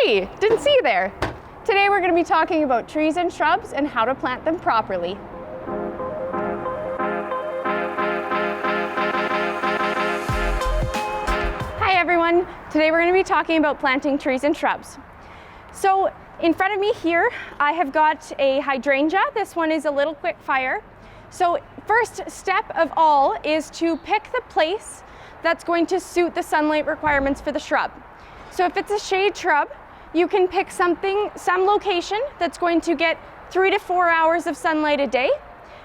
Hey, didn't see you there. Today we're going to be talking about trees and shrubs and how to plant them properly. Hi everyone, today we're going to be talking about planting trees and shrubs. So in front of me here, I have got a hydrangea. This one is a little quick fire. So first step of all is to pick the place that's going to suit the sunlight requirements for the shrub. So if it's a shade shrub, you can pick some location that's going to get 3 to 4 hours of sunlight a day,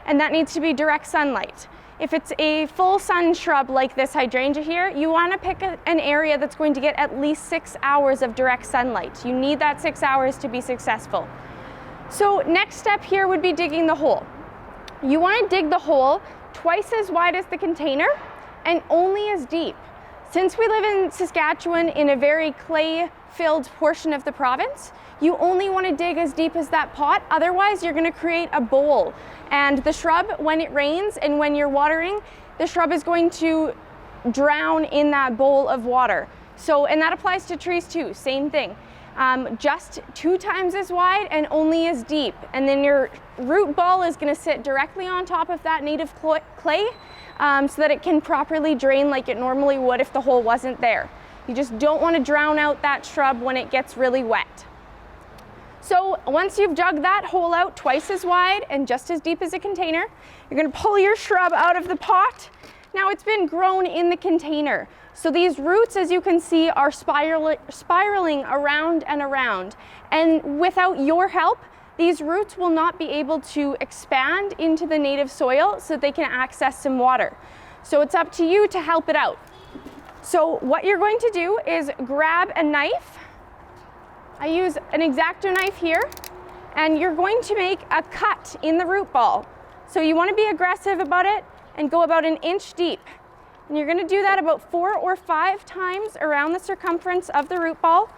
and that needs to be direct sunlight. If it's a full sun shrub like this hydrangea here, you want to pick an area that's going to get at least 6 hours of direct sunlight. You need that 6 hours to be successful. So next step here would be digging the hole. You want to dig the hole twice as wide as the container and only as deep. Since we live in Saskatchewan in a very clay-filled portion of the province, you only want to dig as deep as that pot, otherwise you're going to create a bowl. And the shrub, when it rains and when you're watering, the shrub is going to drown in that bowl of water. So, and that applies to trees too, same thing. Just 2 times as wide and only as deep. And then your root ball is going to sit directly on top of that native clay so that it can properly drain like it normally would if the hole wasn't there. You just don't want to drown out that shrub when it gets really wet. So once you've dug that hole out twice as wide and just as deep as a container, you're going to pull your shrub out of the pot. Now it's been grown in the container. So these roots, as you can see, are spiraling around and around. And without your help, these roots will not be able to expand into the native soil so they can access some water. So it's up to you to help it out. So what you're going to do is grab a knife. I use an X-Acto knife here, and you're going to make a cut in the root ball. So you want to be aggressive about it and go about 1 inch deep. And you're going to do that about 4 or 5 times around the circumference of the root ball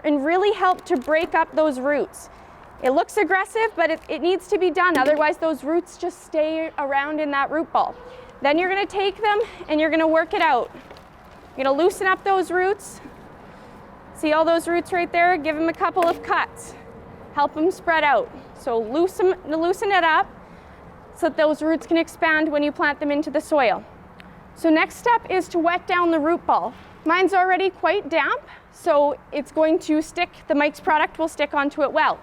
and really help to break up those roots. It looks aggressive, but it needs to be done, otherwise those roots just stay around in that root ball. Then you're going to take them and you're going to work it out. You're going to loosen up those roots. See all those roots right there? Give them a couple of cuts. Help them spread out. So loosen it up so that those roots can expand when you plant them into the soil. So next step is to wet down the root ball. Mine's already quite damp, so it's going to stick, the Mike's product will stick onto it well.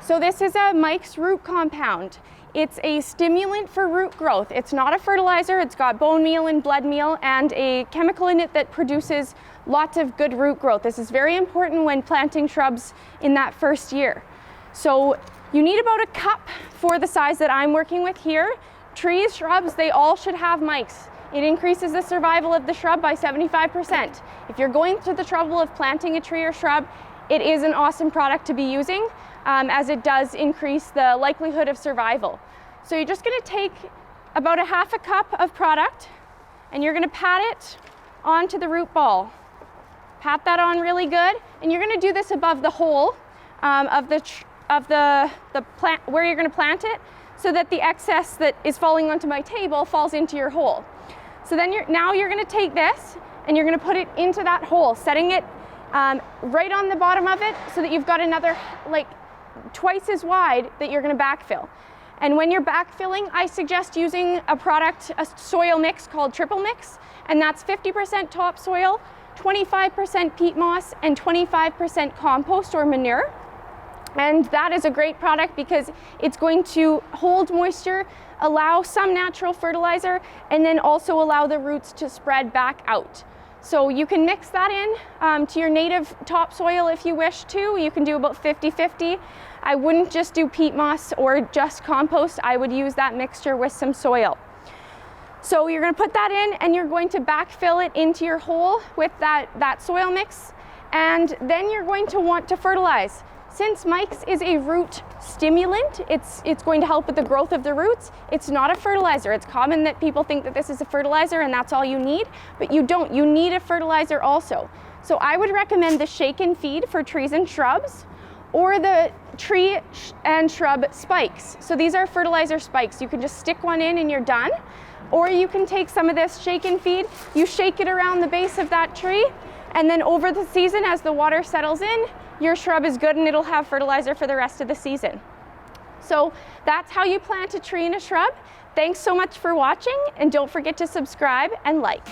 So this is a Mike's root compound. It's a stimulant for root growth. It's not a fertilizer, it's got bone meal and blood meal and a chemical in it that produces lots of good root growth. This is very important when planting shrubs in that first year. So you need about a cup for the size that I'm working with here. Trees, shrubs, they all should have Mike's. It increases the survival of the shrub by 75%. If you're going through the trouble of planting a tree or shrub, it is an awesome product to be using as it does increase the likelihood of survival. So you're just going to take about 1/2 cup of product and you're going to pat it onto the root ball. Pat that on really good, and you're going to do this above the hole of the plant where you're going to plant it, so that the excess that is falling onto my table falls into your hole. So then now you're going to take this and you're going to put it into that hole, setting it right on the bottom of it so that you've got another like twice as wide that you're going to backfill. And when you're backfilling, I suggest using a soil mix called Triple Mix, and that's 50% topsoil, 25% peat moss, and 25% compost or manure. And that is a great product because it's going to hold moisture, allow some natural fertilizer, and then also allow the roots to spread back out. So you can mix that in to your native topsoil if you wish to. You can do about 50-50. I wouldn't just do peat moss or just compost. I would use that mixture with some soil. So you're going to put that in and you're going to backfill it into your hole with that soil mix. And then you're going to want to fertilize. Since Mike's is a root stimulant, it's going to help with the growth of the roots. It's not a fertilizer. It's common that people think that this is a fertilizer and that's all you need, but you don't. You need a fertilizer also. So I would recommend the shake and feed for trees and shrubs, or the tree and shrub spikes. So these are fertilizer spikes. You can just stick one in and you're done. Or you can take some of this shake and feed, you shake it around the base of that tree, and then over the season as the water settles in, your shrub is good and it'll have fertilizer for the rest of the season. So that's how you plant a tree and a shrub. Thanks so much for watching, and don't forget to subscribe and like.